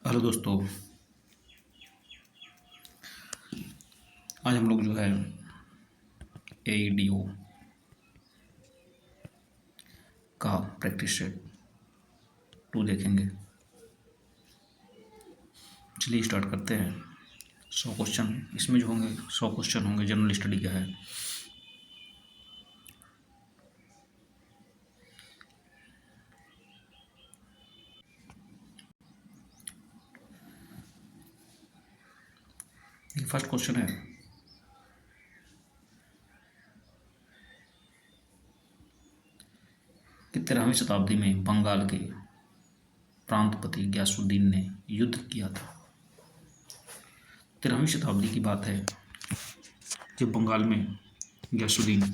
Hello दोस्तों। आज हम लोग जो है AEDO का प्रैक्टिस सेट 2 देखेंगे। चलिए स्टार्ट करते हैं। 100 क्वेश्चन इसमें जो होंगे, 100 क्वेश्चन होंगे। जनरल स्टडी का है। फर्स्ट क्वेश्चन है कि 13वीं शताब्दी में बंगाल के प्रांतपति गयासुद्दीन ने युद्ध किया था। 13वीं शताब्दी की बात है जब बंगाल में गयासुद्दीन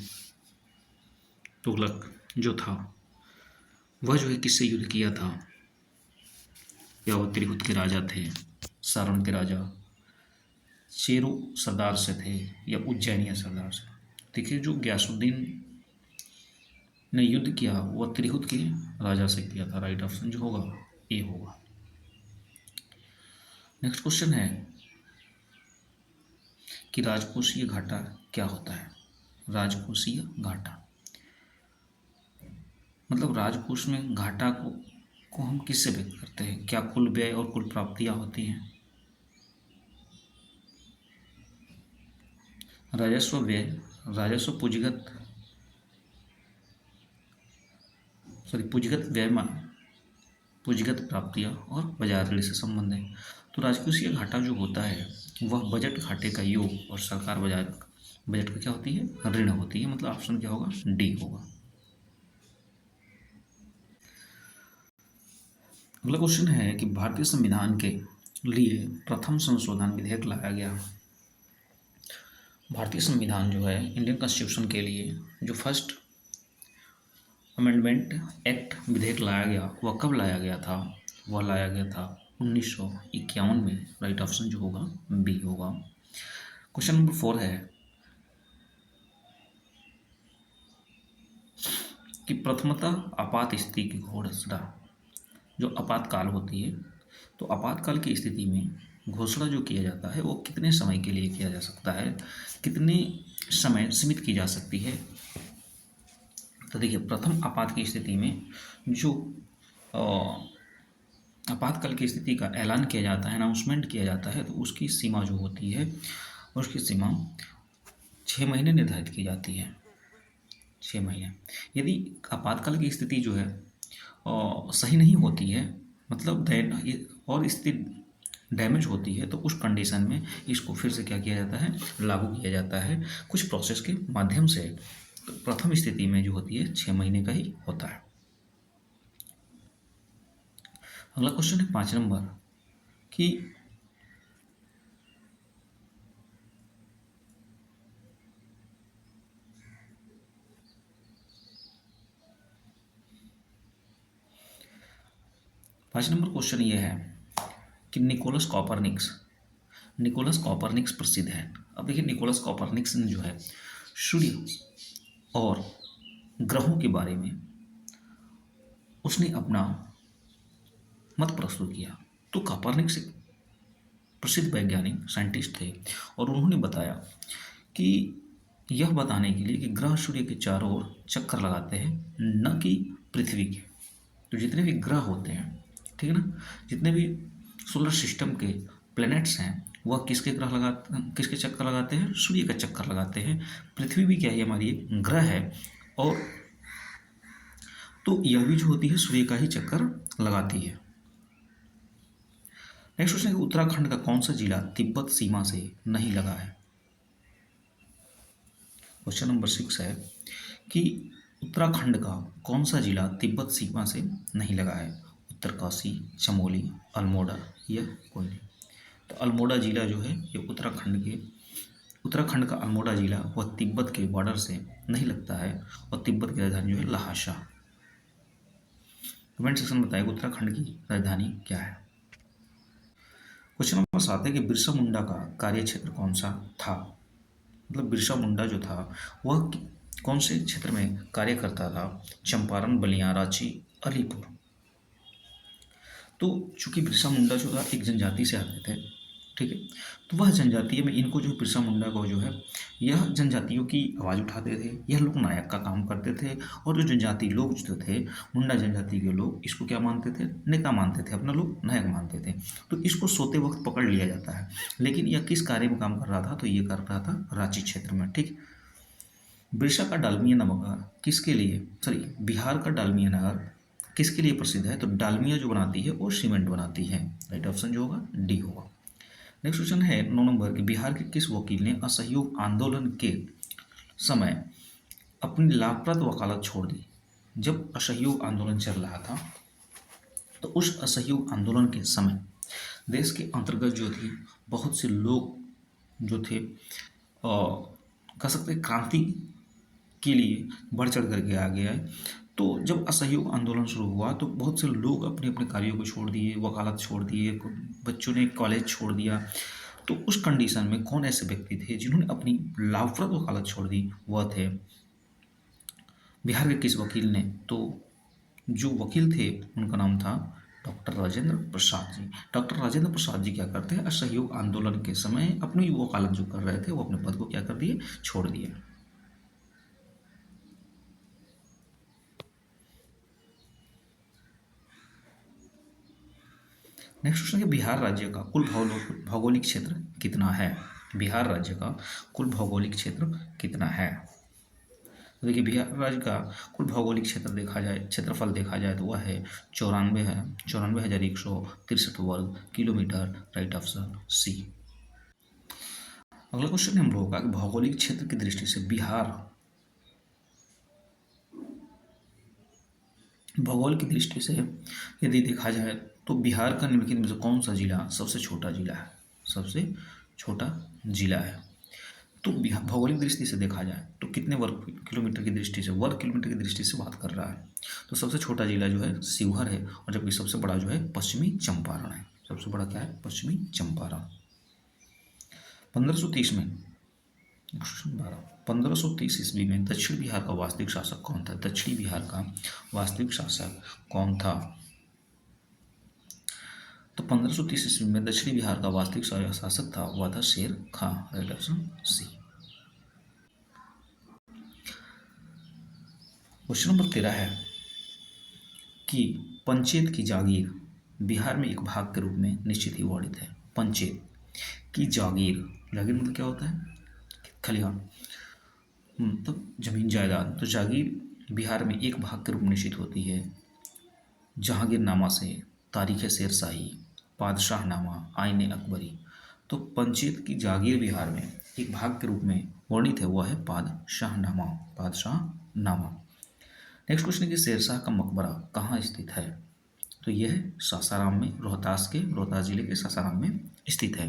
तुगलक जो था वह जो है किससे युद्ध किया था। या वह त्रिहुत के राजा थे, सारण के राजा, चेरो सरदार से थे, या उज्जैनिया सरदार से। देखिए, जो गयासुद्दीन ने युद्ध किया वह त्रिहुत के राजा से किया था। राइट ऑप्शन जो होगा ए होगा। नेक्स्ट क्वेश्चन है कि राजकोषीय घाटा क्या होता है। राजकोषीय घाटा मतलब राजकोष में घाटा को हम किससे व्यक्त करते हैं। क्या कुल व्यय और कुल प्राप्तियां होती हैं। राजस्व व्यय, राजस्व पूंजीगत व्यय में पूंजीगत प्राप्तियां और बाजार ऋण से संबंध है। तो राजकोषीय घाटा जो होता है वह बजट घाटे का योग और सरकार बजट का क्या होती है, ऋण होती है। मतलब ऑप्शन क्या होगा, डी होगा। अगला क्वेश्चन है कि भारतीय संविधान के लिए प्रथम संशोधन विधेयक लाया गया। भारतीय संविधान जो है, इंडियन कॉन्स्टिट्यूशन के लिए जो फर्स्ट अमेंडमेंट एक्ट विधेयक लाया गया वह कब लाया गया था। वह लाया गया था 1951 में। राइट ऑप्शन जो होगा बी होगा। क्वेश्चन नंबर 4 है कि प्रथमतः आपात स्थिति की घोषणा, जो आपातकाल होती है, तो आपातकाल की स्थिति में घोषणा जो किया जाता है वो कितने समय के लिए किया जा सकता है, कितने समय सीमित की जा सकती है। तो देखिए, प्रथम आपात की स्थिति में जो आपातकाल की स्थिति का ऐलान किया जाता है, अनाउंसमेंट किया जाता है, तो उसकी सीमा जो होती है, उसकी सीमा 6 महीने निर्धारित की जाती है। 6 महीने। यदि आपातकाल की स्थिति जो है सही नहीं होती है, मतलब और स्थिति डैमेज होती है, तो उस कंडीशन में इसको फिर से क्या किया जाता है, लागू किया जाता है कुछ प्रोसेस के माध्यम से। तो प्रथम स्थिति में जो होती है 6 महीने का ही होता है। अगला क्वेश्चन है 5 नंबर कि क्वेश्चन ये है कि निकोलस कॉपरनिक्स प्रसिद्ध है। अब देखिए, निकोलस कॉपरनिक्स ने जो है सूर्य और ग्रहों के बारे में उसने अपना मत प्रस्तुत किया। तो कॉपरनिक्स एक प्रसिद्ध वैज्ञानिक साइंटिस्ट थे और उन्होंने बताया कि यह बताने के लिए कि ग्रह सूर्य के चारों ओर चक्कर लगाते हैं, न कि पृथ्वी के। तो जितने भी ग्रह होते हैं, ठीक है ना, जितने भी सोलर सिस्टम के प्लैनेट्स हैं वह किसके चक्कर लगाते हैं, सूर्य का चक्कर लगाते हैं। पृथ्वी भी क्या है, हमारी एक ग्रह है, और तो यह भी जो होती है सूर्य का ही चक्कर लगाती है। नेक्स्ट क्वेश्चन है कि उत्तराखंड का कौन सा जिला तिब्बत सीमा से नहीं लगा है। क्वेश्चन नंबर 6 है कि उत्तराखंड का कौन सा जिला तिब्बत सीमा से नहीं लगा है। उत्तरकाशी, चमोली, अल्मोड़ा या कोई नहीं। तो अल्मोड़ा जिला जो है ये उत्तराखंड का अल्मोड़ा जिला वह तिब्बत के बॉर्डर से नहीं लगता है, और तिब्बत की राजधानी जो है लहासा। कमेंट सेक्शन में बताइए उत्तराखंड की राजधानी क्या है। क्वेश्चन नंबर 7 है कि बिरसा मुंडा का कार्य क्षेत्र कौन सा था। मतलब बिरसा मुंडा जो था वह कौन से क्षेत्र में कार्य करता था। चंपारण, बलिया, रांची, अलीपुर। तो चूंकि बिरसा मुंडा जो था एक जनजाति से आते थे, ठीक है, तो वह जनजाति में इनको जो बिरसा मुंडा को जो है, यह जनजातियों की आवाज़ उठाते थे, यह लोग नायक का काम करते थे। और जो जनजाति लोग जो थे, मुंडा जनजाति के लोग इसको क्या मानते थे, नेता मानते थे, अपना लोग नायक मानते थे। तो इसको सोते वक्त पकड़ लिया जाता है। लेकिन यह किस कार्य में काम कर रहा था, तो ये कर रहा था रांची क्षेत्र में, ठीक। बिरसा का डालमिया नगर किसके लिए, सॉरी, बिहार का डालमिया नगर किसके लिए प्रसिद्ध है, तो डालमिया जो बनाती है वो सीमेंट बनाती है। राइट ऑप्शन जो होगा डी होगा। नेक्स्ट क्वेश्चन है 9 नंबर के, बिहार के किस वकील ने असहयोग आंदोलन के समय अपनी लाभप्रद वकालत छोड़ दी। जब असहयोग आंदोलन चल रहा था, तो उस असहयोग आंदोलन के समय देश के अंतर्गत जो थी बहुत से लोग जो थे कह सकते क्रांति के लिए बढ़ चढ़ करके आ गया है। तो जब असहयोग आंदोलन शुरू हुआ तो बहुत से लोग अपने अपने कार्यों को छोड़ दिए, वकालत छोड़ दिए, बच्चों ने कॉलेज छोड़ दिया। तो उस कंडीशन में कौन ऐसे व्यक्ति थे जिन्होंने अपनी लाभप्रद वकालत छोड़ दी, वह थे बिहार के किस वकील ने, तो जो वकील थे उनका नाम था डॉक्टर राजेंद्र प्रसाद जी। डॉक्टर राजेंद्र प्रसाद जी क्या करते हैं, असहयोग आंदोलन के समय अपनी वकालत जो कर रहे थे वो अपने पद को क्या कर दिए, छोड़ दिए। नेक्स्ट क्वेश्चन है, बिहार राज्य का कुल भौगोलिक क्षेत्र कितना है। बिहार राज्य का कुल भौगोलिक क्षेत्र कितना है। तो देखिए बिहार राज्य का कुल भौगोलिक क्षेत्र देखा जाए, क्षेत्रफल देखा जाए तो वह है 94,163 वर्ग किलोमीटर। राइट ऑप्शन सी। अगला क्वेश्चन हम लोगों का भौगोलिक क्षेत्र की दृष्टि से बिहार, भूगोल की दृष्टि से यदि देखा जाए तो बिहार का निम्नलिखित में से कौन सा जिला सबसे छोटा जिला है, सबसे छोटा जिला है। तो बिहार भौगोलिक दृष्टि से देखा जाए तो कितने वर्ग किलोमीटर की दृष्टि से, वर्ग किलोमीटर की दृष्टि से बात कर रहा है, तो सबसे छोटा जिला जो है शिवहर है, और जबकि सबसे बड़ा जो है पश्चिमी चंपारण है। सबसे बड़ा क्या है, पश्चिमी चंपारण। 1530 में 1530 ईस्वी में दक्षिण बिहार का वास्तविक शासक कौन था। दक्षिणी बिहार का वास्तविक शासक कौन था, तो 1530 ईस्वी में दक्षिणी बिहार का वास्तविक शासक था, वह था Sher Khan. Right option C. Question number 13 है कि पंचायत की जागीर बिहार में एक भाग के रूप में निश्चित ही वर्णित है। पंचायत की जागीर, जागीर मतलब क्या होता है, खलिहान, मतलब जमीन जायदाद। तो जागीर बिहार में एक भाग के रूप में निश्चित होती है जहांगीरनामा से, तारीख शेरशाही, पादशाहनामा, आईने अकबरी। तो पंचायत की जागीर बिहार में एक भाग के रूप में वर्णित है, वह है पादशाहनामा, पादशाहनामा। नेक्स्ट क्वेश्चन है कि शेरशाह का मकबरा कहाँ स्थित है, तो यह सासाराम में, रोहतास जिले के सासाराम में स्थित है।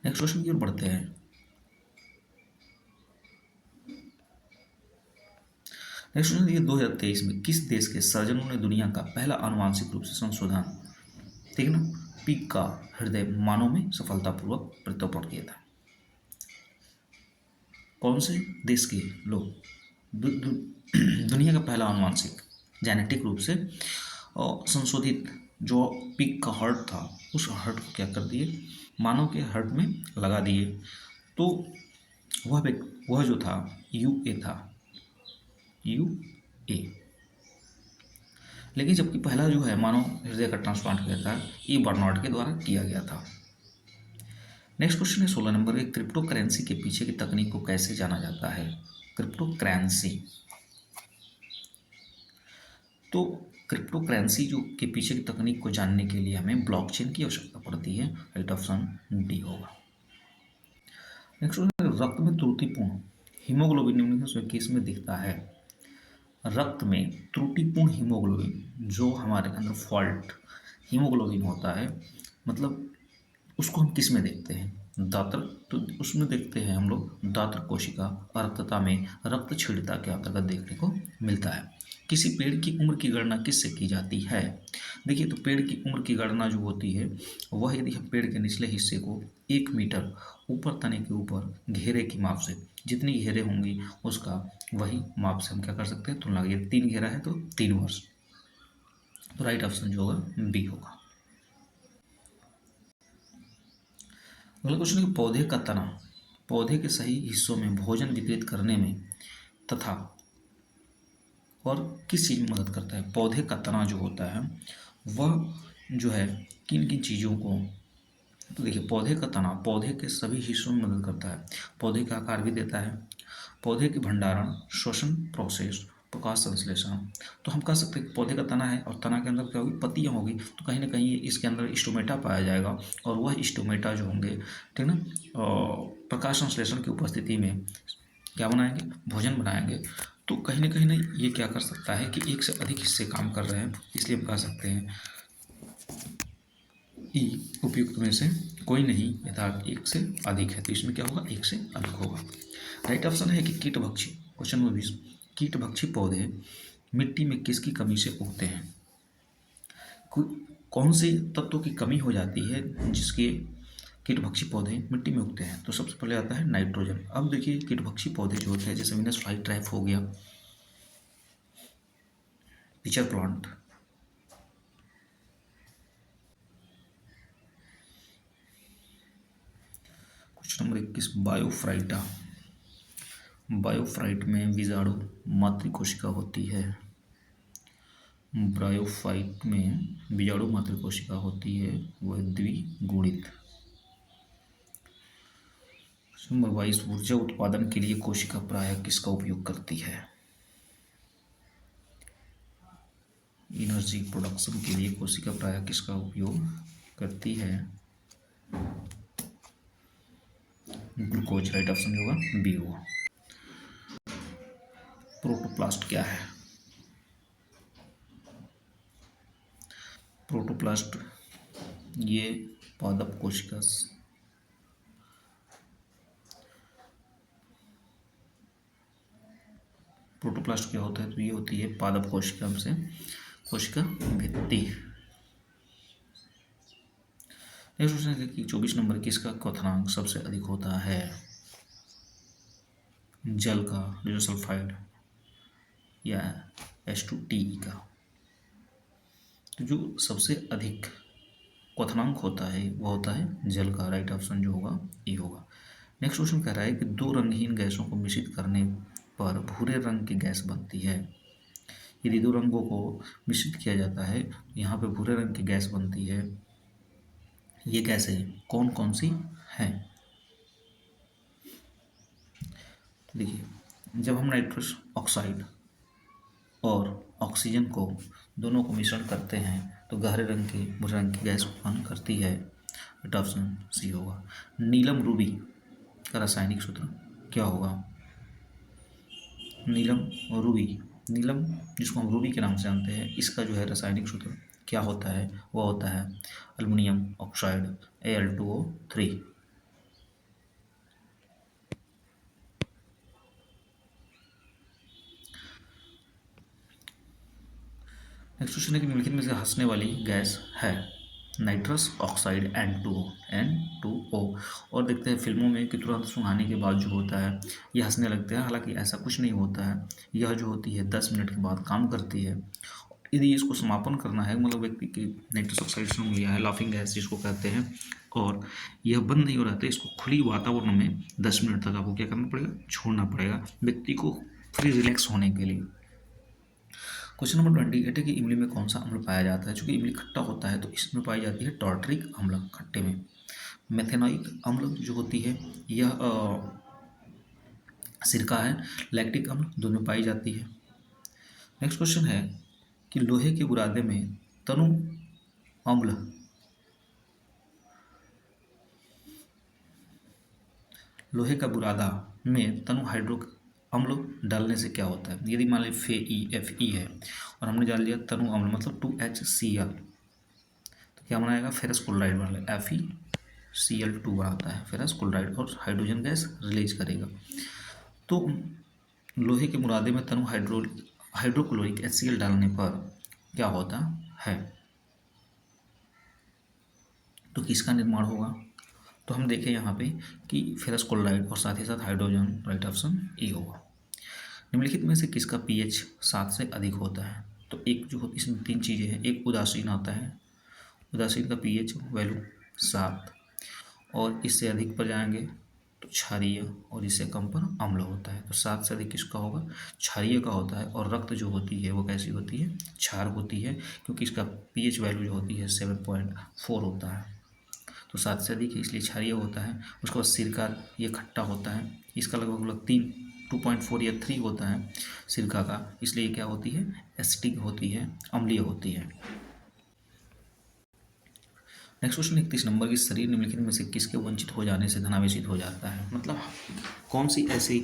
नेक्स्ट क्वेश्चन की ओर बढ़ते हैं। नेक्स्ट क्वेश्चन ये 2023 में किस देश के सर्जनों ने दुनिया का पहला आनुवांशिक रूप से संशोधन, ठीक है ना, पीक का हृदय मानव में सफलतापूर्वक प्रत्यारोपण किया था। कौन से देश के लोग दुनिया का पहला आनुवांशिक जेनेटिक रूप से संशोधित जो पिग का हार्ट था, उस हार्ट को क्या कर दिए, मानव के हार्ट में लगा दिए। तो वह जो था यूए था, यूए। लेकिन जबकि पहला जो है मानव हृदय का ट्रांसप्लांट किया था, ई बर्नार्ड के द्वारा किया गया था। नेक्स्ट क्वेश्चन है 16 नंबर के, क्रिप्टो करेंसी के पीछे की तकनीक को कैसे जाना जाता है। क्रिप्टो करेंसी, तो क्रिप्टो करेंसी जो के पीछे की तकनीक को जानने के लिए हमें ब्लॉकचेन की आवश्यकता पड़ती है। राइट ऑप्शन डी होगा। नेक्स्ट रक्त में त्रुटिपूर्ण हीमोग्लोबिन निम्नलिखित केस में दिखता है। रक्त में त्रुटिपूर्ण हीमोग्लोबिन जो हमारे अंदर फॉल्ट हीमोग्लोबिन होता है, मतलब उसको हम किस में देखते हैं, दात्र, तो उसमें देखते हैं हम लोग दात्र कोशिका अरक्तता में रक्त क्षीणता के अंतर्गत देखने को मिलता है। किसी पेड़ की उम्र की गणना किससे की जाती है। देखिए तो पेड़ की उम्र की गणना जो होती है वह यदि हम पेड़ के निचले हिस्से को 1 मीटर ऊपर तने के ऊपर घेरे की माप से, जितनी घेरे होंगी उसका वही माप से हम क्या कर सकते हैं तुलना। ये 3 घेरा है तो 3 वर्ष, तो राइट ऑप्शन जो होगा बी होगा। अगला क्वेश्चन है कि पौधे का तना पौधे के सही हिस्सों में भोजन वितरित करने में तथा और किस चीज़ में मदद करता है। पौधे का तना जो होता है वह जो है किन किन चीज़ों को, तो देखिए पौधे का तना पौधे के सभी हिस्सों में मदद करता है। पौधे का आकार भी देता है, पौधे के भंडारण, श्वसन प्रोसेस, प्रकाश संश्लेषण। तो हम कह सकते हैं कि पौधे का तना है और तना के अंदर क्या होगी, पत्तियाँ होगी, तो कहीं ना कहीं इसके अंदर स्टोमेटा पाया जाएगा और वह स्टोमेटा जो होंगे, ठीक ना, प्रकाश संश्लेषण की उपस्थिति में क्या बनाएंगे, भोजन बनाएंगे। तो कहीं ना ये क्या कर सकता है कि एक से अधिक हिस्से काम कर रहे हैं, इसलिए हम कह सकते हैं ई उपयुक्त में से कोई नहीं यथार्थ एक से अधिक है, तो इसमें क्या होगा, एक से अधिक होगा। राइट ऑप्शन है कि कीटभक्षी। क्वेश्चन नंबर 20, कीटभक्षी पौधे मिट्टी में किसकी कमी से उगते हैं। कौन से तत्वों की कमी हो जाती है जिसके कीटभक्षी पौधे मिट्टी में उगते हैं। तो सबसे पहले आता है नाइट्रोजन। अब देखिए कीटभक्षी पौधे जो होते हैं जैसे वीनस फ्लाई ट्रैप हो गया, पिचर प्लांट, क्वेश्चन नंबर 21, बायोफ्राइटा। बायोफ्राइट में बीजाणु मातृकोशिका होती है। ब्रायोफाइट में बीजाणु मातृकोशिका होती है, वह द्विगुणित। नंबर 22, ऊर्जा उत्पादन के लिए कोशिका प्रायः किसका उपयोग करती है। एनर्जी प्रोडक्शन के लिए कोशिका प्रायः किसका उपयोग करती है, ग्लूकोज। राइट ऑप्शन होगा बी होगा। प्रोटोप्लास्ट क्या है। प्रोटोप्लास्ट ये पादप कोशिका, प्रोटोप्लास्ट क्या होता है, तो ये होती है पादप कोशिका से कोशिका भित्ति। नेक्स्ट क्वेश्चन है कि 24 नंबर किसका क्वथनांक सबसे अधिक होता है। जल का, लिजोसल्फाइड या H2TE का। तो जो सबसे अधिक क्वथनांक होता है वो होता है जल का। राइट ऑप्शन जो होगा ए होगा। नेक्स्ट क्वेश्चन कह रहा है कि दो रंगहीन गैसों को मिश्रित करने पर भूरे रंग की गैस बनती है। यदि दो रंगों को मिश्रित किया जाता है तो यहाँ पे भूरे रंग की गैस बनती है। ये गैसें कौन कौन सी हैं। देखिए जब हम नाइट्रस ऑक्साइड और ऑक्सीजन को दोनों को मिश्रण करते हैं तो गहरे रंग की भूरे रंग की गैस उत्पन्न करती है। राइट ऑप्शन सी होगा। नीलम रूबी का रासायनिक सूत्र क्या होगा। नीलम रूबी, नीलम जिसको हम रूबी के नाम से जानते हैं, इसका जो है रासायनिक सूत्र क्या होता है, वह होता है aluminium oxide Al2O3। Next question है कि निम्नलिखित में से हंसने वाली गैस है। Nitrous oxide N2O। और देखते हैं फिल्मों में कि तुरंत सुहाने के बाद जो होता है ये हंसने लगते हैं, हालांकि ऐसा कुछ नहीं होता है। यह जो होती है 10 मिनट के बाद काम करती है। यदि इसको समापन करना है, मतलब व्यक्ति की नाइट्रस ऑक्साइड सूंघ लिया है, लाफिंग गैस जिसको कहते हैं, और यह बंद नहीं हो रहा था, इसको खुली वातावरण में 10 मिनट तक आपको क्या करना पड़ेगा, छोड़ना पड़ेगा व्यक्ति को फ्री रिलैक्स होने के लिए। क्वेश्चन नंबर 28 है कि इमली में कौन सा अम्ल पाया जाता है। चूंकि इमली खट्टा होता है तो इसमें पाई जाती है टार्टरिक अम्ल खट्टे में। मेथेनोइक अम्ल जो होती है यह सिरका है। लैक्टिक अम्ल दोनों में पाई जाती है। नेक्स्ट क्वेश्चन है कि लोहे के बुरादे में तनु अम्ल लोहे का बुरादा में तनु हाइड्रो अम्ल डालने से क्या होता है। यदि मान लीजिए FeFe है और हमने डाल दिया तनु अम्ल मतलब 2HCl, तो क्या बनाएगा, फेरस क्लोराइड बना, FeCl2 बनाता है फेरस क्लोराइड और हाइड्रोजन गैस रिलीज करेगा। तो लोहे के मुरादे में तनु हाइड्रोक्लोरिक HCl डालने पर क्या होता है, तो किसका निर्माण होगा। तो हम देखें यहाँ पे कि फेरस क्लोराइड और साथ ही साथ हाइड्रोजन। राइट ऑप्शन ए होगा। निम्नलिखित में से किसका pH 7 से अधिक होता है। तो एक जो होती इसमें 3 चीज़ें हैं, एक उदासीन आता है, उदासीन का पीएच वैल्यू 7, और इससे अधिक पर जाएंगे तो क्षारीय, और इससे कम पर अम्ल होता है। तो 7 से अधिक किसका होगा? क्षारीय का होता है। और रक्त जो होती है वो कैसी होती है? क्षार होती है, क्योंकि इसका पीएच वैल्यू जो होती है 7.4 होता है। तो 7 से अधिक है इसलिए क्षारीय होता है। उसके बाद सिरका, ये खट्टा होता है, इसका लगभग 2.4 या 3 होता है सिरका का, इसलिए क्या होती है? एसिडिक होती है, अम्लीय होती है। नेक्स्ट क्वेश्चन 31 नंबर की, शरीर निम्नलिखित में से किसके वंचित हो जाने से धनावेशित हो जाता है? मतलब कौन सी ऐसी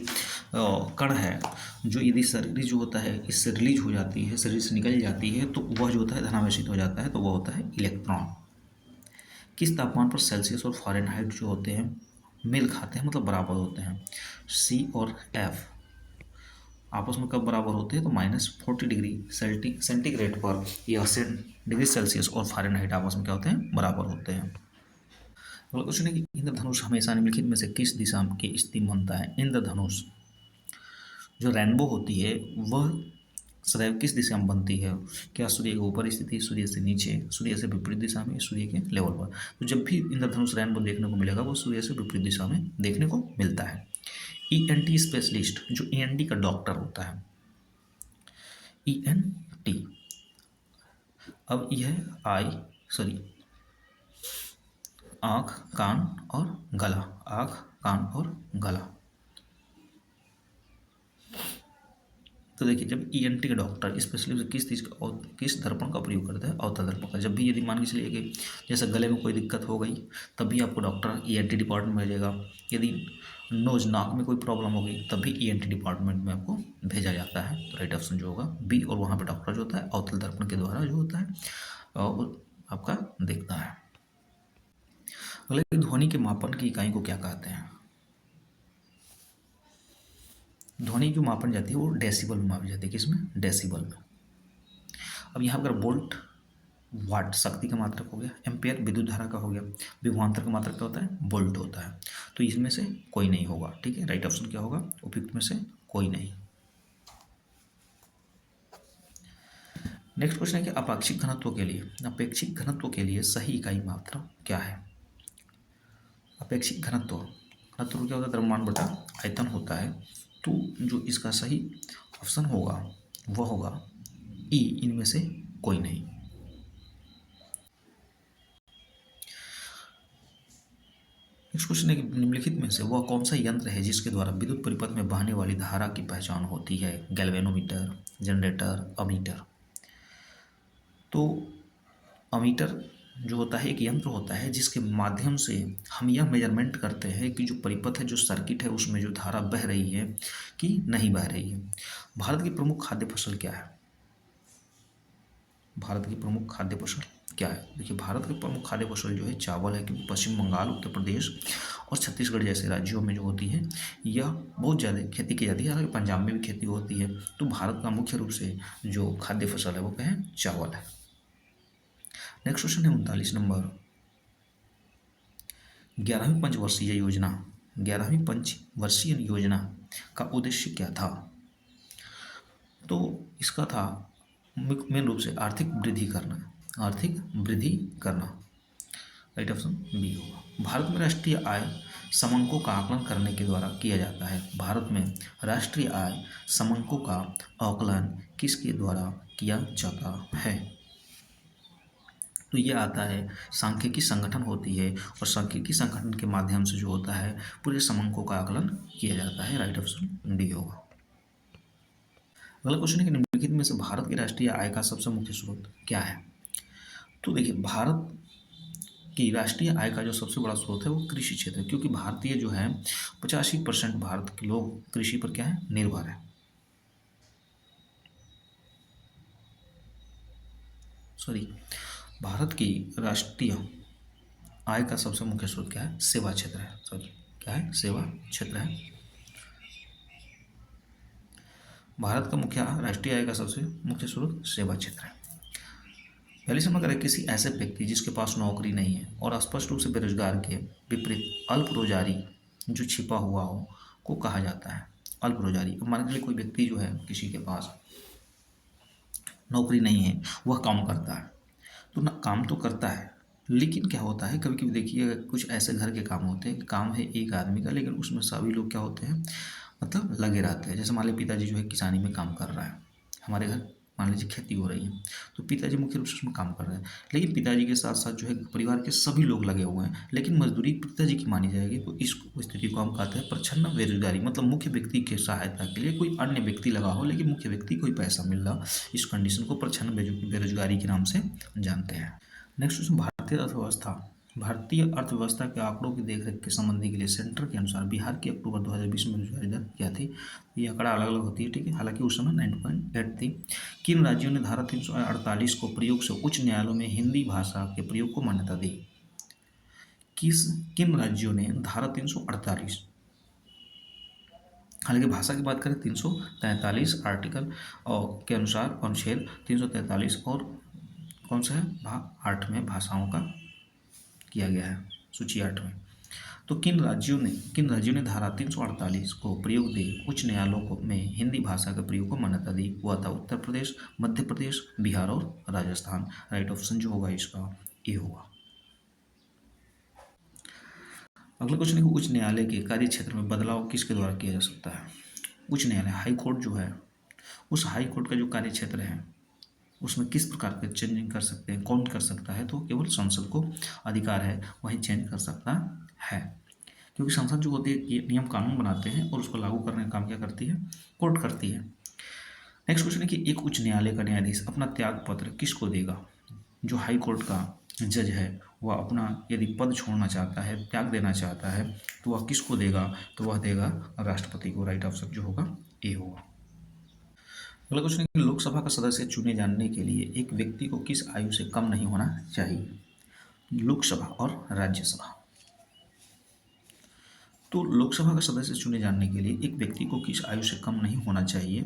कण है जो यदि शरीर जो होता है इससे रिलीज हो जाती है, शरीर से निकल जाती है, तो वह जो होता है धनावेशित हो जाता है, तो वह होता है इलेक्ट्रॉन। किस तापमान पर सेल्सियस और फ़ारेनहाइट जो होते हैं मेल खाते हैं, मतलब बराबर होते हैं? सी और एफ आपस में कब बराबर होते हैं? तो -40 डिग्री सेंटीग्रेड पर या डिग्री सेल्सियस और फ़ारेनहाइट आपस में क्या होते हैं? बराबर होते हैं। अगला क्वेश्चन है कि इंद्रधनुष हमेशा निम्नलिखित में से किस दिशा के स्थित बनता है? इंद्रधनुष जो रेनबो होती है वह सदैव किस दिशा में बनती है? क्या सूर्य के ऊपर स्थित है, सूर्य से नीचे, सूर्य से विपरीत दिशा में, सूर्य के लेवल पर? तो जब भी इंद्रधनुष रेनबो देखने को मिलेगा वो सूर्य से विपरीत दिशा में देखने को मिलता है। ईएनटी स्पेशलिस्ट जो ईएनटी का डॉक्टर होता है, ईएनटी, अब यह आँख, कान और गला, आँख, कान और गला। तो देखिए, जब ईएनटी का डॉक्टर स्पेशली किस चीज़ का और किस दर्पण का प्रयोग करता है? अवतल दर्पण का। जब भी यदि मान के चलिए कि जैसे गले में कोई दिक्कत हो गई, तब भी आपको डॉक्टर ईएनटी डिपार्टमेंट में भेजेगा। यदि नोज नाक में कोई प्रॉब्लम हो गई तब भी ईएनटी डिपार्टमेंट में आपको भेजा जाता है। तो राइट ऑप्शन जो होगा बी, और वहाँ पर डॉक्टर जो होता है अवतल दर्पण के द्वारा जो होता है और आपका देखता है। अगले, ध्वनि के मापन की इकाई को क्या कहते हैं? ध्वनि जो मापन जाती है वो डेसिबल में मापी जाती है। किसमें? डेसिबल में। अब यहाँ पर वोल्ट वाट शक्ति का मात्रक हो गया, एम्पेयर विद्युत धारा का हो गया, विभवांतर का मात्रक क्या होता है? वोल्ट होता है। तो इसमें से कोई नहीं होगा। ठीक है, राइट ऑप्शन क्या होगा? उपयुक्त में से कोई नहीं। नेक्स्ट क्वेश्चन है कि अपेक्षित घनत्व के लिए सही इकाई मात्रा क्या है? अपेक्षित घनत्व क्या होता है? द्रव्यमान बटा आयतन होता है। तो जो इसका सही ऑप्शन होगा वह होगा ई, इनमें से कोई नहीं। नेक्स्ट क्वेश्चन है कि निम्नलिखित में से वह कौन सा यंत्र है जिसके द्वारा विद्युत परिपथ में बहने वाली धारा की पहचान होती है? Galvanometer, generator, ammeter. तो अमीटर जो होता है एक यंत्र होता है जिसके माध्यम से हम यह मेजरमेंट करते हैं कि जो परिपथ है, जो सर्किट है, उसमें जो धारा बह रही है कि नहीं बह रही है। भारत की प्रमुख खाद्य फसल क्या है? भारत की प्रमुख खाद्य फसल क्या है? देखिए, भारत की प्रमुख खाद्य फसल जो है चावल है, क्योंकि पश्चिम बंगाल, उत्तर प्रदेश और छत्तीसगढ़ जैसे राज्यों में जो होती है यह बहुत ज़्यादा खेती की जाती है। हालांकि पंजाब में भी खेती होती है। तो भारत का मुख्य रूप से जो खाद्य फसल है वो क्या है? चावल है। नेक्स्ट क्वेश्चन है 39 नंबर, 11वीं पंचवर्षीय योजना का उद्देश्य क्या था? तो इसका था मेन रूप से आर्थिक वृद्धि करना। राइट ऑप्शन बी होगा। भारत में राष्ट्रीय आय समंकों का आकलन करने के द्वारा किया जाता है। भारत में राष्ट्रीय आय समंकों का आकलन किसके द्वारा किया जाता है? तो ये आता है, सांख्यिकी संगठन होती है, और सांख्यिकी संगठन के माध्यम से जो होता है पूरे समंकों का आकलन किया जाता है। राइट ऑप्शन डी होगा। अगला क्वेश्चन है कि निम्नलिखित में से भारत की राष्ट्रीय आय का सबसे मुख्य स्रोत क्या है? तो देखिए, भारत की राष्ट्रीय आय का जो सबसे बड़ा स्रोत है वो कृषि क्षेत्र है, क्योंकि भारतीय जो है 85% भारत के लोग कृषि पर क्या है? निर्भर है। भारत की राष्ट्रीय आय का सबसे मुख्य स्रोत क्या है? सेवा क्षेत्र है। क्या है? सेवा क्षेत्र है। भारत का मुख्य राष्ट्रीय आय का सबसे मुख्य स्रोत सेवा क्षेत्र है। पहले समझ करें, किसी ऐसे व्यक्ति जिसके पास नौकरी नहीं है और स्पष्ट रूप से बेरोजगार के विपरीत अल्प रोजगारी जो छिपा हुआ हो को कहा जाता है अल्प रोजगारी। अब मान के चलिए कोई व्यक्ति जो है किसी के पास नौकरी नहीं है, वह काम करता है। तो ना काम तो करता है, लेकिन क्या होता है कभी कभी देखिए कुछ ऐसे घर के काम होते हैं, काम है एक आदमी का लेकिन उसमें सभी लोग क्या होते हैं, मतलब लगे रहते हैं। जैसे मान लीजिए पिताजी जो है किसानी में काम कर रहा है, हमारे घर मान लीजिए खेती हो रही है, तो पिताजी मुख्य रूप से उसमें काम कर रहे हैं, लेकिन पिताजी के साथ साथ जो है परिवार के सभी लोग लगे हुए हैं, लेकिन मजदूरी पिताजी की मानी जाएगी। तो इस स्थिति को हम कहते हैं प्रच्छन्न बेरोजगारी, मतलब मुख्य व्यक्ति के सहायता के लिए कोई अन्य व्यक्ति लगा हो लेकिन मुख्य व्यक्ति को ही पैसा मिल रहा, इस कंडीशन को प्रच्छन्न बेरोजगारी के नाम से जानते हैं। नेक्स्ट क्वेश्चन, भारतीय अर्थव्यवस्था। भारतीय अर्थव्यवस्था के आंकड़ों की देखरेख के संबंधी के लिए सेंटर के अनुसार बिहार की अक्टूबर 2020 में बेरोजगारी दर क्या थी। ये आंकड़ा अलग अलग होती है, ठीक है, हालांकि उस समय 9.8 थी। किन राज्यों ने धारा 348 को प्रयोग से उच्च न्यायालयों में हिंदी भाषा के प्रयोग को मान्यता दी। किन राज्यों ने धारा 348, हालांकि भाषा की बात करें 343 आर्टिकल और के अनुसार अनुच्छेद 343 और कौन सा है भाग 8 में भाषाओं का किया गया है, सूची 8 में। तो किन राज्यों ने धारा 348 को प्रयोग दे उच्च न्यायालयों को में हिंदी भाषा के प्रयोग को मान्यता दी। वह था उत्तर प्रदेश, मध्य प्रदेश, बिहार और राजस्थान। राइट ऑप्शन जो होगा इसका ए होगा। अगला क्वेश्चन है कि उच्च न्यायालय के कार्य क्षेत्र में बदलाव किसके द्वारा किया जा सकता है। उच्च न्यायालय हाई कोर्ट जो है, उस हाई कोर्ट का जो कार्य क्षेत्र है उसमें किस प्रकार के चेंजिंग कर सकते हैं, कौन कर सकता है, तो केवल संसद को अधिकार है, वही चेंज कर सकता है। क्योंकि संसद जो होती है ये नियम कानून बनाते हैं और उसको लागू करने का काम क्या करती है, कोर्ट करती है। नेक्स्ट क्वेश्चन है कि एक उच्च न्यायालय का न्यायाधीश अपना त्याग पत्र किसको देगा। जो हाई कोर्ट का जज है वह अपना यदि पद छोड़ना चाहता है, त्याग देना चाहता है, तो वह किसको देगा, तो वह देगा राष्ट्रपति को। राइट ऑप्शन जो होगा ए होगा। अगला क्वेश्चन है कि लोकसभा का सदस्य चुने जाने के लिए एक व्यक्ति को किस आयु से कम नहीं होना चाहिए। लोकसभा और राज्यसभा। तो लोकसभा का सदस्य चुने जाने के लिए एक व्यक्ति को किस आयु से कम नहीं होना चाहिए,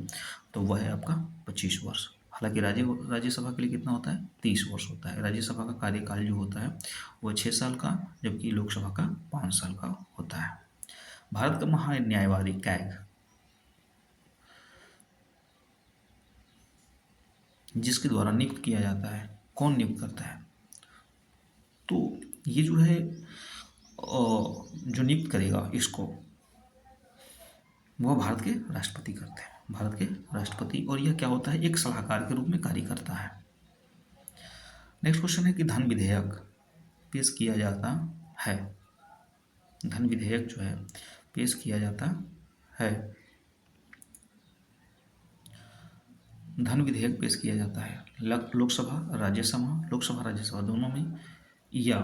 तो वह है आपका 25 वर्ष। हालांकि राज्यसभा के लिए कितना होता है, 30 वर्ष होता है। राज्यसभा का कार्यकाल जो होता है वह 6 साल का, जबकि लोकसभा का 5 साल का होता है। भारत का महान्यायवादी कैग जिसके द्वारा नियुक्त किया जाता है, कौन नियुक्त करता है, तो ये जो है जो नियुक्त करेगा इसको वह भारत के राष्ट्रपति करते हैं, भारत के राष्ट्रपति। और यह क्या होता है, एक सलाहकार के रूप में कार्य करता है। नेक्स्ट क्वेश्चन है कि धन विधेयक पेश किया जाता है। धन विधेयक जो है पेश किया जाता है, धन विधेयक पेश किया जाता है लोकसभा राज्यसभा दोनों में, या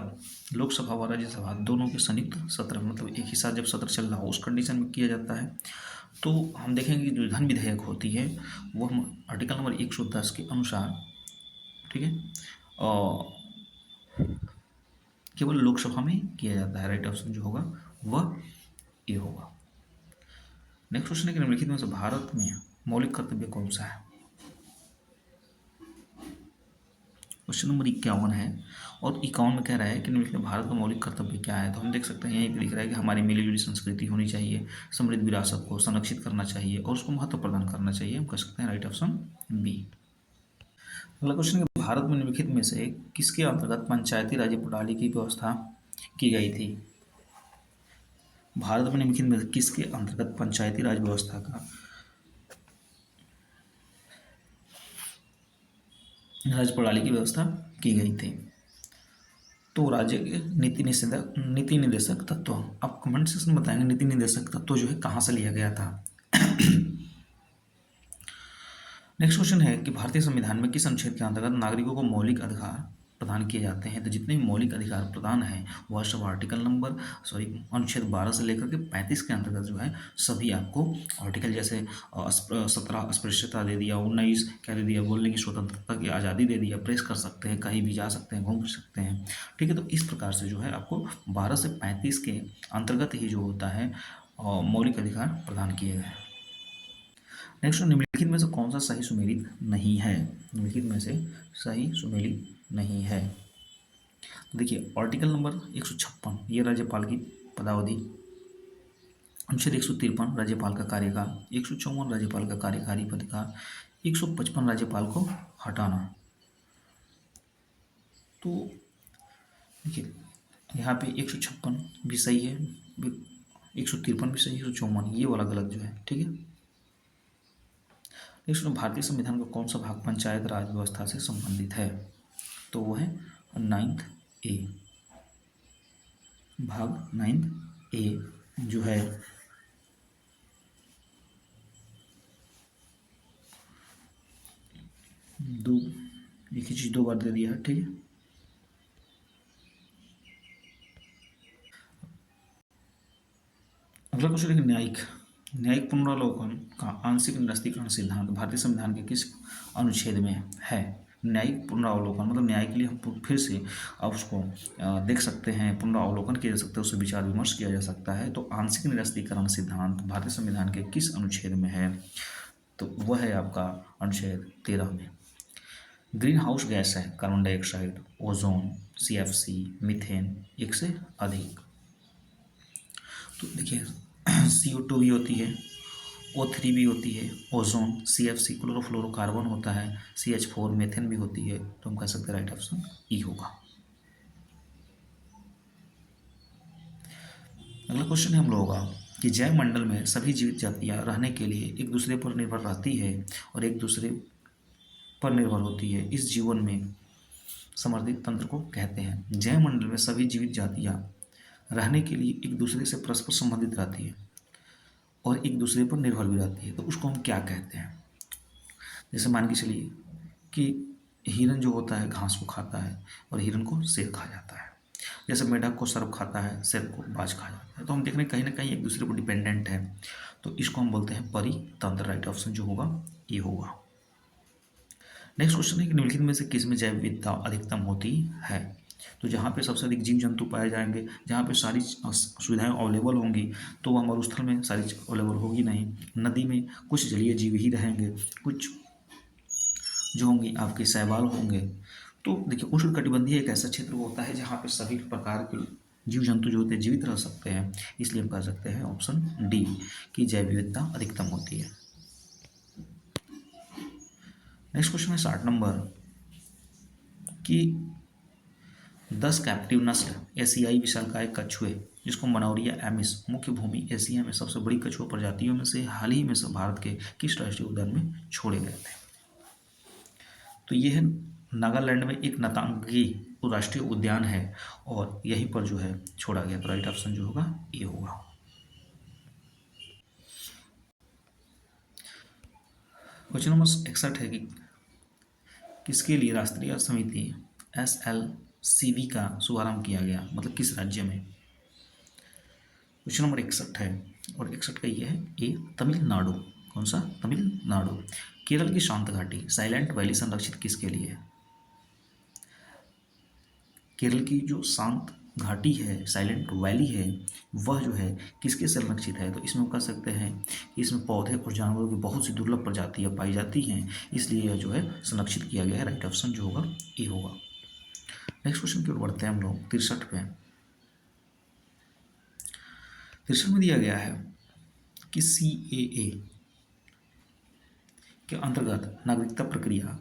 लोकसभा व राज्यसभा दोनों के संयुक्त सत्र, मतलब एक ही साथ जब सत्र चल रहा हो उस कंडीशन में किया जाता है। तो हम देखेंगे कि जो धन विधेयक होती है वह आर्टिकल नंबर 110 के अनुसार, ठीक है, और केवल लोकसभा में किया जाता है। राइट ऑप्शन जो होगा वह ए होगा। नेक्स्ट क्वेश्चन है कि निम्नलिखित में से भारत में मौलिक कर्तव्य कौन सा है। क्वेश्चन नंबर 51 है और 51 में कह रहा है कि निम्नलिखित में भारत का मौलिक कर्तव्य क्या है। तो हम देख सकते हैं यहीं पे दिख रहा है कि हमारी मिली जुली संस्कृति होनी चाहिए, समृद्ध विरासत को संरक्षित करना चाहिए और उसको महत्व प्रदान करना चाहिए। हम कह सकते हैं राइट ऑप्शन बी। अगला क्वेश्चन है भारत में निम्नलिखित में से किसके अंतर्गत पंचायती राज्य प्रणाली की व्यवस्था की गई थी। भारत में निम्नलिखित में किसके अंतर्गत पंचायती राज व्यवस्था का राज्य प्रणाली की व्यवस्था की गई थी। तो राज्य के नीति निदेशक तत्व, आप कमेंट सेक्शन में बताएंगे नीति निदेशक तत्व जो है कहाँ से लिया गया था। नेक्स्ट क्वेश्चन है कि भारतीय संविधान में किस अनुच्छेद के अंतर्गत नागरिकों को मौलिक अधिकार प्रदान किए जाते हैं। तो जितने भी मौलिक अधिकार प्रदान है वह सब अनुच्छेद 12 से लेकर के 35 के अंतर्गत जो है सभी आपको आर्टिकल, जैसे 17 अस्पृश्यता दे दिया, 19 क्या दे दिया, बोलने की स्वतंत्रता की आज़ादी दे दिया, प्रेस कर सकते हैं, कहीं भी जा सकते हैं, घूम सकते हैं, ठीक है। तो इस प्रकार से जो है आपको 12 से 35 के अंतर्गत ही जो होता है मौलिक अधिकार प्रदान किए गए हैं। नेक्स्ट, निम्नलिखित में से कौन सा सही सुमेलित नहीं है। निम्नलिखित में से सही सुमेलित नहीं है। तो देखिए आर्टिकल नंबर 156 ये राज्यपाल की पदावधि, अनुच्छेद 153 राज्यपाल का कार्यकाल, 154 राज्यपाल का कार्यकारी अधिकार, 155 राज्यपाल को हटाना। तो देखिए यहाँ पे 156 भी सही है, 153 भी सही है, 154 ये वाला गलत जो है, ठीक है। नेक्स्ट, भारतीय संविधान का कौन सा भाग पंचायत राज व्यवस्था से संबंधित है? तो वो है 9th ए, भाग 9th ए जो है दो, एक ही चीज दो बार दे दिया है, ठीक है। अगला क्वेश्चन है न्यायिक न्यायिक पुनरावलोकन का आंशिक निरस्तीकरण सिद्धांत भारतीय संविधान के किस अनुच्छेद में है? न्यायिक पुनरावलोकन मतलब न्याय के लिए हम फिर से आप उसको देख सकते हैं, पुनरावलोकन किया जा सकता है, उससे विचार विमर्श किया जा सकता है। तो आंशिक निरस्तीकरण सिद्धांत भारतीय संविधान के किस अनुच्छेद में है? तो वह है आपका अनुच्छेद 13 में। ग्रीन हाउस गैस है carbon dioxide, ozone, CFC, methane, एक से अधिक। तो देखिए CO2 भी होती है, O3 भी होती है, ओजोन, CFC क्लोरोफ्लोरोकार्बन होता है, CH4 मेथेन भी होती है। तो हम कह सकते हैं राइट ऑप्शन ई होगा। अगला क्वेश्चन है हम लोगों का कि जैव मंडल में सभी जीवित जातियां रहने के लिए एक दूसरे पर निर्भर रहती है और एक दूसरे पर निर्भर होती है, इस जीवन में समर्थित तंत्र को कहते हैं। जैव मंडल में सभी जीवित जातियां रहने के लिए एक दूसरे से परस्पर संबंधित रहती है और एक दूसरे पर निर्भर भी रहती है, तो उसको हम क्या कहते हैं? जैसे मान के चलिए कि हिरन जो होता है घास को खाता है और हिरन को शेर खा जाता है, जैसे मेढक को सर्प खाता है, शेर को बाज खा जाता है। तो हम देख रहे हैं कहीं ना कहीं एक दूसरे पर डिपेंडेंट है, तो इसको हम बोलते हैं परितंत्र। राइट ऑप्शन जो होगा ये होगा। नेक्स्ट क्वेश्चन है कि निम्नलिखित में से किस में जैव विविधता अधिकतम होती है? तो जहाँ पे सबसे अधिक जीव जंतु पाए जाएंगे, जहाँ पे सारी सुविधाएं अवेलेबल होंगी, तो वह मरुस्थल में सारी अवेलेबल होगी नहीं। नदी में कुछ जलीय जीव ही रहेंगे, कुछ जो होंगी आपके शैवाल होंगे। तो देखिए उष्णकटिबंधीय एक ऐसा क्षेत्र होता है जहाँ पे सभी प्रकार के जीव जंतु जो होते हैं जीवित रह सकते हैं, इसलिए हम कह सकते हैं ऑप्शन डी की जैव विविधता अधिकतम होती है। नेक्स्ट क्वेश्चन है 60 नंबर कि 10 कैप्टिव नस्ल एशियाई विशालकाय कछुए जिसको मनोरिया एमिस मुख्य भूमि एशिया में सबसे बड़ी कछुआ प्रजातियों में से हाल ही में से भारत के किस राष्ट्रीय उद्यान में छोड़े गए थे? तो ये है नागालैंड में एक नतांगी राष्ट्रीय उद्यान है और यहीं पर जो है छोड़ा गया। तो राइट ऑप्शन जो होगा ये होगा। क्वेश्चन नंबर 61 है कि किसके लिए राष्ट्रीय समिति SLCV का शुभारंभ किया गया, मतलब किस राज्य में? क्वेश्चन नंबर 61 है और 61 का ये है ए तमिलनाडु। कौन सा? तमिलनाडु। केरल की शांत घाटी साइलेंट वैली संरक्षित किसके लिए है? केरल की जो शांत घाटी है, साइलेंट वैली है, वह जो है किसके संरक्षित है? तो इसमें हम कह सकते हैं कि इसमें पौधे और जानवरों की बहुत सी दुर्लभ प्रजातियां पाई जाती हैं, इसलिए यह जो है संरक्षित किया गया है। राइट ऑप्शन जो होगा ए होगा। नेक्स्ट क्वेश्चन की ओर बढ़ते हैं हम लोग 63 पे। 63 में दिया गया है कि CAA के अंतर्गत नागरिकता प्रक्रिया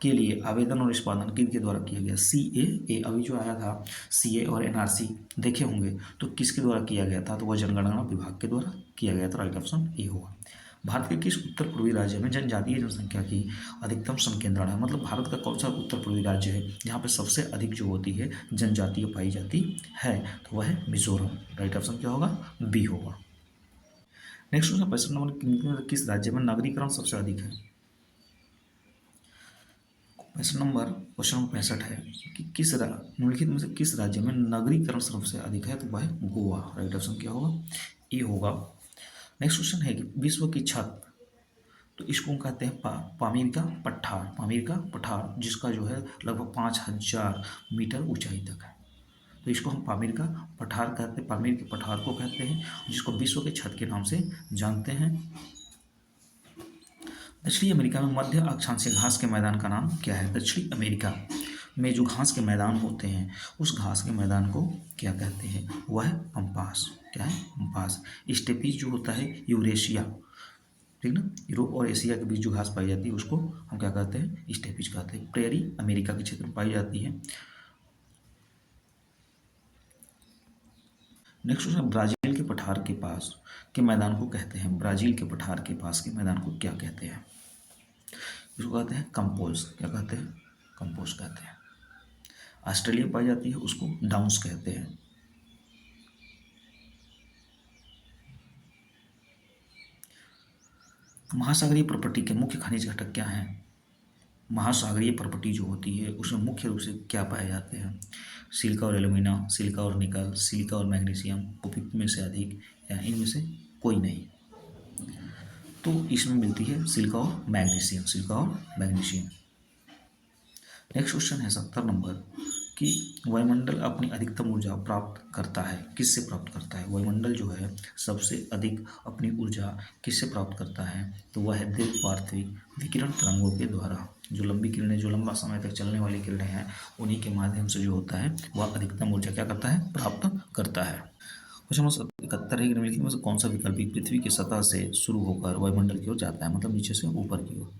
के लिए आवेदन और निष्पादन किनके द्वारा किया गया? CAA अभी जो आया था, CA और NRC देखे होंगे, तो किसके द्वारा किया गया था? तो वह जनगणना विभाग के द्वारा किया गया था। राइट ऑप्शन ए होगा। भारत के किस उत्तर पूर्वी राज्य में जनजातीय जनसंख्या की अधिकतम संकेंद्रण है? मतलब भारत का कौन सा उत्तर पूर्वी राज्य है जहाँ पे सबसे अधिक जो होती है जनजातीय पाई जाती है? तो वह है मिजोरम। राइट ऑप्शन क्या होगा? बी होगा। नेक्स्ट क्वेश्चन 65 नंबर, किस राज्य में नागरीकरण सबसे अधिक है? क्वेश्चन नंबर 65 है कि निम्नलिखित में से किस राज्य में नगरीकरण सबसे अधिक है? तो वह है गोवा। राइट ऑप्शन क्या होगा? ए होगा। नेक्स्ट क्वेश्चन है कि विश्व की छत, तो इसको हम कहते हैं पामीर का पठार। पामीर का पठार जिसका जो है लगभग 5000 मीटर ऊंचाई तक है, तो इसको हम पामीर का पठार कहते हैं, पामीर के पठार को कहते हैं, जिसको विश्व के छत के नाम से जानते हैं। दक्षिणी अमेरिका में मध्य अक्षांशीय घास के मैदान का नाम क्या है? दक्षिणी अमेरिका में जो घास के मैदान होते हैं उस घास के मैदान को क्या कहते हैं? वह है पम्पास। क्या है? पम्पास। स्टेपीज जो होता है यूरेशिया ठीक ना। यूरोप और एशिया के बीच जो घास पाई जाती है उसको हम क्या कहते हैं, स्टेपिज कहते हैं। प्रेरी अमेरिका के क्षेत्र में पाई जाती है। नेक्स्ट क्वेश्चन, ब्राजील के पठार के पास के मैदान को कहते हैं, ब्राजील के पठार के पास के मैदान को क्या कहते हैं? इसको कहते हैं कंपोज। क्या कहते हैं? कंपोज कहते हैं। ऑस्ट्रेलिया पाई जाती है उसको डाउन्स कहते हैं। महासागरीय प्रॉपर्टी के मुख्य खनिज घटक क्या हैं? महासागरीय प्रॉपर्टी जो होती है उसमें मुख्य रूप से क्या पाए जाते हैं? सिलिका और एल्यूमिना, सिलिका और निकल, सिलिका और मैग्नीशियम, उपयुक्त में से अधिक या इनमें से कोई नहीं। तो इसमें मिलती है सिलिका और मैग्नीशियम, सिलिका और मैग्नीशियम। नेक्स्ट क्वेश्चन है 70 नंबर कि वायुमंडल अपनी अधिकतम ऊर्जा प्राप्त करता है, किससे प्राप्त करता है? वायुमंडल जो है सबसे अधिक अपनी ऊर्जा किससे प्राप्त करता है? तो वह है दीर्घ पार्थिव विकिरण तरंगों के द्वारा। जो लंबी किरणें, जो लंबा समय तक चलने वाली किरणें हैं, उन्हीं के माध्यम से जो होता है वह अधिकतम ऊर्जा क्या करता है? प्राप्त करता है। क्वेश्चन नंबर 71 है कि निम्नलिखित में से कौन सा विकल्प पृथ्वी की सतह से शुरू होकर वायुमंडल की ओर जाता है, मतलब नीचे से ऊपर की ओर?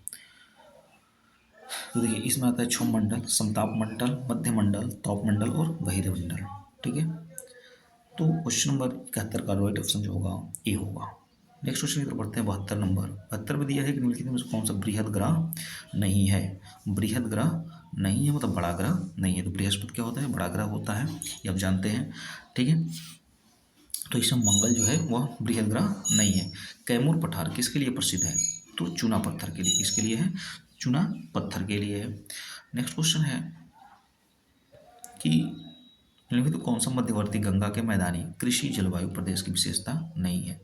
तो देखिए इसमें आता है क्षोभ मंडल, समताप मंडल, मध्य मंडल, ताप मंडल और बहिर्य मंडल। ठीक है, तो क्वेश्चन नंबर 71 का राइट ऑप्शन जो होगा ए होगा। नेक्स्ट क्वेश्चन की तरफ बढ़ते हैं 72 नंबर। 72 में दिया है कि निम्नलिखित में से कौन सा बृहद ग्रह नहीं है? बृहद ग्रह नहीं है मतलब बड़ा ग्रह नहीं है। तो बृहस्पति क्या होता है? बड़ा ग्रह होता है, ये आप जानते हैं। ठीक है, तो इसमें मंगल जो है वह बृहद ग्रह नहीं है। कैमूर पठार किसके लिए प्रसिद्ध है? तो चूना पत्थर के लिए। किसके लिए है? चूना पत्थर के लिए है। नेक्स्ट क्वेश्चन है कि निम्नलिखित तो कौन सा मध्यवर्ती गंगा के मैदानी कृषि जलवायु प्रदेश की विशेषता नहीं है?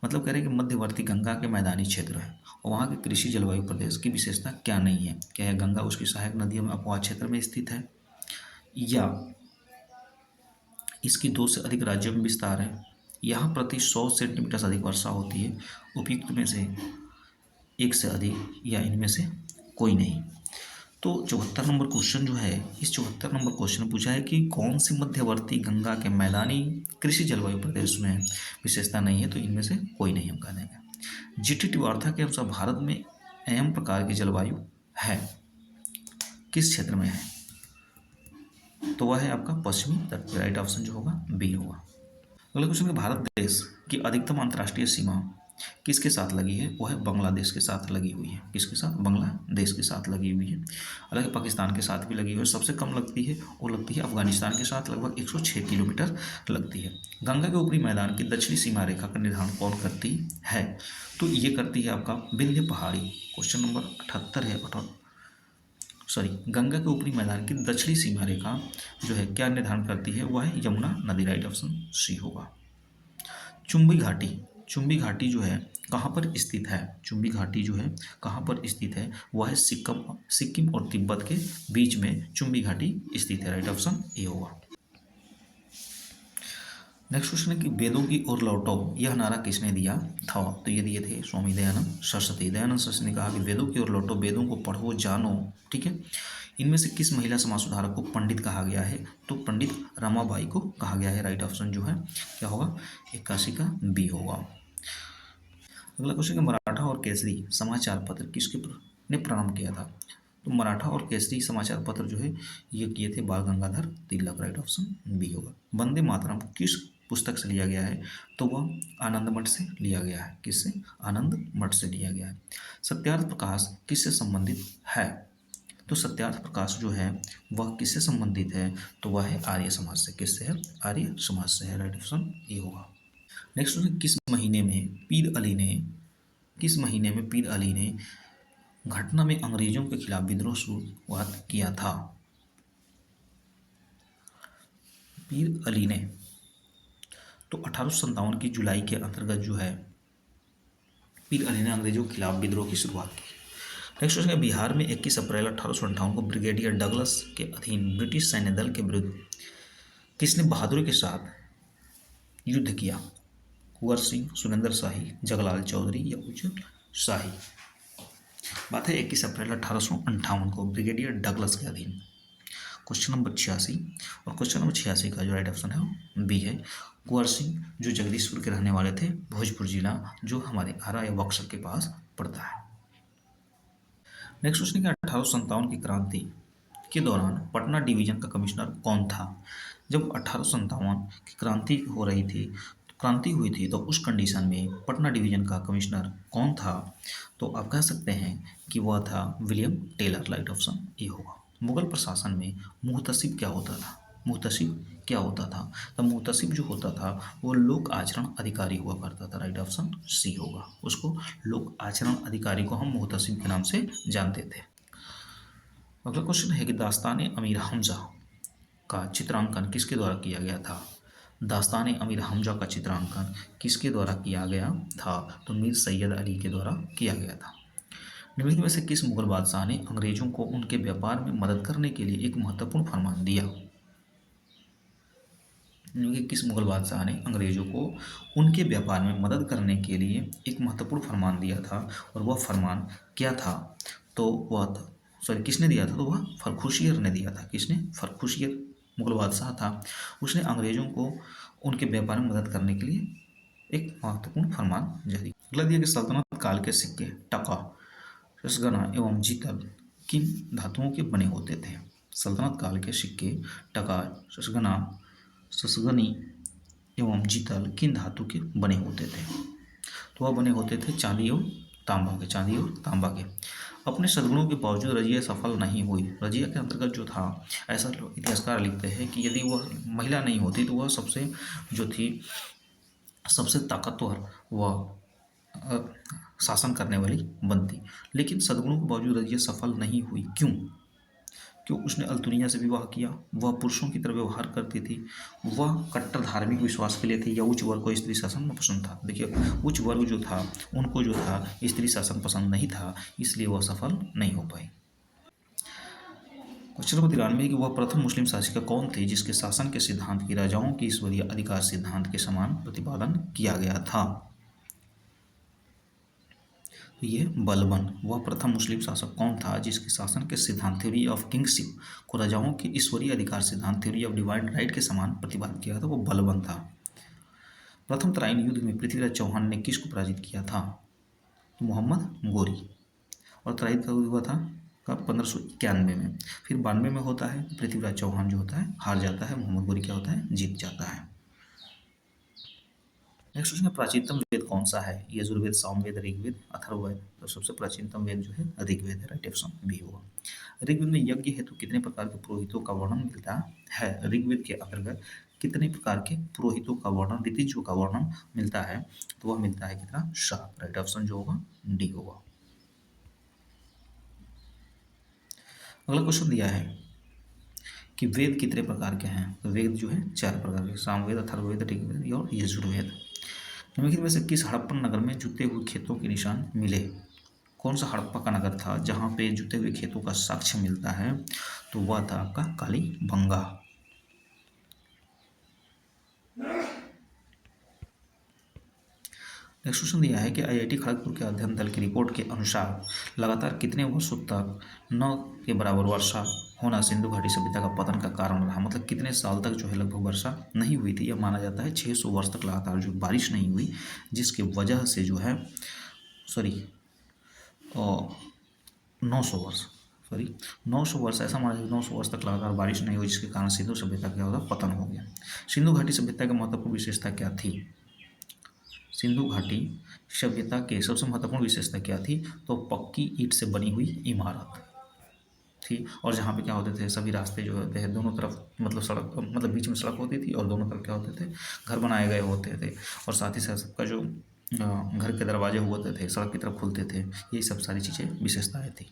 मतलब कह रहे हैं कि मध्यवर्ती गंगा के मैदानी क्षेत्र है और वहाँ के कृषि जलवायु प्रदेश की विशेषता क्या नहीं है? क्या है? गंगा उसकी सहायक नदियों में अपवाह क्षेत्र में स्थित है, या इसकी 2 से अधिक राज्यों में विस्तार है, यहाँ प्रति 100 सेंटीमीटर से अधिक वर्षा होती है, उपयुक्त में से एक से अधिक, या इनमें से कोई नहीं। तो 74 नंबर क्वेश्चन जो है, इस 74 नंबर क्वेश्चन में पूछा है कि कौन सी मध्यवर्ती गंगा के मैदानी कृषि जलवायु प्रदेश में विशेषता नहीं है? तो इनमें से कोई नहीं हम कह देंगे। जीटीटी वार्ता के अनुसार भारत में एम प्रकार की जलवायु है, किस क्षेत्र में है? तो वह है आपका पश्चिमी तट। राइट ऑप्शन जो होगा बी होगा। अगला क्वेश्चन है, भारत देश की अधिकतम अंतर्राष्ट्रीय सीमा किसके साथ लगी है? वो है बांग्लादेश के साथ लगी हुई है। किसके साथ? बांग्लादेश के साथ लगी हुई है। हालांकि पाकिस्तान के साथ भी लगी हुई है। सबसे कम लगती है वो लगती है अफगानिस्तान के साथ, लगभग 106 किलोमीटर लगती है। गंगा के ऊपरी मैदान की दक्षिणी सीमा रेखा का निर्धारण कौन करती है? तो ये करती है आपका विंध्य पहाड़ी। क्वेश्चन नंबर 78 है। गंगा के ऊपरी मैदान की दक्षिणी सीमा रेखा जो है क्या निर्धारण करती है? वह है यमुना नदी। राइट ऑप्शन सी होगा। चुंबी घाटी, चुंबी घाटी जो है कहाँ पर स्थित है? चुंबी घाटी जो है कहाँ पर स्थित है? वह है सिक्किम और तिब्बत के बीच में चुंबी घाटी स्थित है। राइट ऑप्शन ए होगा। नेक्स्ट क्वेश्चन है कि वेदों की ओर लौटो यह नारा किसने दिया था? तो ये दिए थे स्वामी दयानंद सरस्वती। दयानंद सरस्वती ने कहा कि वेदों की ओर लौटो, वेदों को पढ़ो जानो। ठीक है, इनमें से किस महिला समाज सुधारक को पंडित कहा गया है? तो पंडित रमाबाई को कहा गया है। राइट ऑप्शन जो है क्या होगा? 81 का बी होगा। अगला क्वेश्चन है, मराठा और केसरी समाचार पत्र किसके ने प्रारंभ किया था? तो मराठा और केसरी समाचार पत्र जो है ये किए थे बाल Gangadhar Tilak. Right option B होगा। वंदे मातरम किस पुस्तक से लिया गया है? तो वह आनंद मठ से लिया गया है। किससे? आनंद मठ से लिया गया है। सत्यार्थ प्रकाश किससे संबंधित है? तो सत्यार्थ प्रकाश जो है वह किससे संबंधित है? तो वह है आर्य समाज से। किससे है? आर्य समाज से है। राइट ऑप्शन ए होगा। नेक्स्ट क्वेश्चन, किस महीने में पीर अली ने घटना में अंग्रेजों के खिलाफ विद्रोह शुरुआत किया था? पीर अली ने तो 1857 की जुलाई के अंतर्गत जो है पीर अली ने अंग्रेजों के खिलाफ विद्रोह की शुरुआत की। नेक्स्ट क्वेश्चन है, बिहार में 21 अप्रैल 1858 को ब्रिगेडियर डगलस के अधीन ब्रिटिश सैन्य दल के विरुद्ध किसने बहादुरी के साथ युद्ध किया? कुंवर सिंह, सुरेंद्र शाही, जगलाल चौधरी या उज्जवल शाही? बात है 21 अप्रैल 1858 को ब्रिगेडियर डगलस के अधीन क्वेश्चन नंबर 86। और क्वेश्चन नंबर 86 का जो राइट ऑप्शन है वो बी है। कुंवर सिंह जो जगदीशपुर के रहने वाले थे, भोजपुर जिला जो हमारे आरा या बक्सर के पास पड़ता है। नेक्स्ट क्वेश्चन है कि 1857 की क्रांति के दौरान पटना डिवीजन का कमिश्नर कौन था। जब 1857 की क्रांति हो रही थी, क्रांति हुई थी, तो उस कंडीशन में पटना डिवीजन का कमिश्नर कौन था। तो आप कह सकते हैं कि वह था William Taylor. Right option A होगा। मुगल प्रशासन में मुहतसिब क्या होता था। मुहतसिब क्या होता था। तो मुहतसिब जो होता था वो लोक आचरण अधिकारी हुआ करता था। राइट ऑप्शन सी होगा। उसको लोक आचरण अधिकारी को हम मुहतसिब के नाम से जानते थे। अगला क्वेश्चन है कि दास्तान अमीर हमजा का चित्रांकन किसके द्वारा किया गया था। दास्तान अमीर हमजा का चित्रांकन किसके द्वारा किया गया था। तो मीर सैयद अली के द्वारा किया गया था। निम्नलिखित में से किस मुगल बादशाह ने अंग्रेजों को उनके व्यापार में मदद करने के लिए एक महत्वपूर्ण फरमान दिया। निम्नलिखित किस मुगल बादशाह ने अंग्रेजों को उनके व्यापार में मदद करने के लिए एक महत्वपूर्ण फरमान दिया था, और वह फरमान क्या था। तो वह था, सॉरी, किसने दिया था। तो वह फर्रुखियर ने दिया था। किसने। फर्रुखियर मुगल बादशाह था, उसने अंग्रेजों को उनके व्यापार में मदद करने के लिए एक महत्वपूर्ण फरमान जारी। अगला दिया कि सल्तनत काल के सिक्के टका, शशगना एवं जीतल किन धातुओं के बने होते थे। सल्तनत काल के सिक्के टका, शशगना, शशगनी एवं जीतल किन धातु के बने होते थे। तो वह बने होते थे चांदी और तांबा के। चांदी और तांबा के। अपने सद्गुणों के बावजूद रजिया सफल नहीं हुई। रजिया के अंतर्गत जो था, ऐसा इतिहासकार लिखते हैं कि यदि वह महिला नहीं होती तो वह सबसे जो थी सबसे ताकतवर व शासन करने वाली बनती। लेकिन सद्गुणों के बावजूद रजिया सफल नहीं हुई। क्यों। क्यों। उसने अल्तुनिया से विवाह किया, वह पुरुषों की तरह व्यवहार करती थी, वह कट्टर धार्मिक विश्वास के लिए थी, या उच्च वर्ग को स्त्री शासन पसंद था। देखिए, उच्च वर्ग जो था उनको जो था स्त्री शासन पसंद नहीं था, इसलिए वह सफल नहीं हो पाई। क्वेश्चन नंबर 93 कि वह प्रथम मुस्लिम शासिका कौन थी जिसके शासन के सिद्धांत की राजाओं की ईश्वरीय अधिकार सिद्धांत के समान प्रतिपादन किया गया था। तो ये बलबन। वह प्रथम मुस्लिम शासक कौन था जिसके शासन के सिद्धांत थ्योरी ऑफ किंगशिप को राजाओं के ईश्वरीय अधिकार सिद्धांत थ्योरी ऑफ डिवाइन राइट के समान प्रतिपादित किया था। वो बलबन था। प्रथम तराइन युद्ध में पृथ्वीराज चौहान ने किसको पराजित किया था। तो मोहम्मद गोरी। और तराइन का युद्ध हुआ था कब। 1591 में। फिर 92 में होता है, पृथ्वीराज चौहान जो होता है हार जाता है, मोहम्मद गोरी क्या होता है, जीत जाता है। नेक्स्ट क्वेश्चन है प्राचीनतम वेद कौन सा है। यजुर्वेद, सामवेद, ऋग्वेद, अथर्ववेद। तो सबसे प्राचीनतम वेद जो है ऋग्वेद है। राइट ऑप्शन बी होगा। ऋग्वेद में यज्ञ हेतु कितने प्रकार के पुरोहितों का वर्णन मिलता है। ऋग्वेद के अंतर्गत कितने प्रकार के पुरोहितों का वर्णन, ऋतिजों का वर्णन मिलता है। तो वह मिलता है कितना, 7। राइट ऑप्शन जो होगा डी होगा। अगला क्वेश्चन दिया है कि वेद कितने प्रकार के हैं। तो वेद जो है 4 प्रकार के, सामवेद, अथर्ववेद, ऋग्वेद और यजुर्वेद। निम्नलिखित में से किस हड़प्पन नगर में जुते हुए खेतों के निशान मिले। कौन सा हड़प्पा का नगर था जहाँ पे जुते हुए खेतों का साक्ष्य मिलता है। तो वह था आपका कालीबंगा। नेक्स्ट क्वेश्चन दिया है कि आईआईटी खड़गपुर के अध्ययन दल की रिपोर्ट के अनुसार लगातार कितने वर्षों तक 9 के बराबर वर्षा होना सिंधु घाटी सभ्यता का पतन का कारण रहा। मतलब कितने साल तक जो है लगभग वर्षा नहीं हुई थी। यह माना जाता है 600 वर्ष तक लगातार जो बारिश नहीं हुई, जिसकी वजह से जो है 900 वर्ष ऐसा माना जाता है 900 वर्ष तक लगातार बारिश नहीं हुई, जिसके कारण सिंधु सभ्यता क्या होगा, पतन हो गया। सिंधु घाटी सभ्यता की महत्वपूर्ण विशेषता क्या थी। सिंधु घाटी सभ्यता के सबसे महत्वपूर्ण विशेषता क्या थी। तो पक्की ईंट से बनी हुई इमारत थी, और जहाँ पे क्या होते थे सभी रास्ते जो होते हैं दोनों तरफ, मतलब सड़क, मतलब बीच में सड़क होती थी और दोनों तरफ क्या होते थे, घर बनाए गए होते थे। और साथ ही साथ सबका जो घर के दरवाजे होते थे सड़क की तरफ खुलते थे। यही सब सारी चीज़ें विशेषताएँ थी।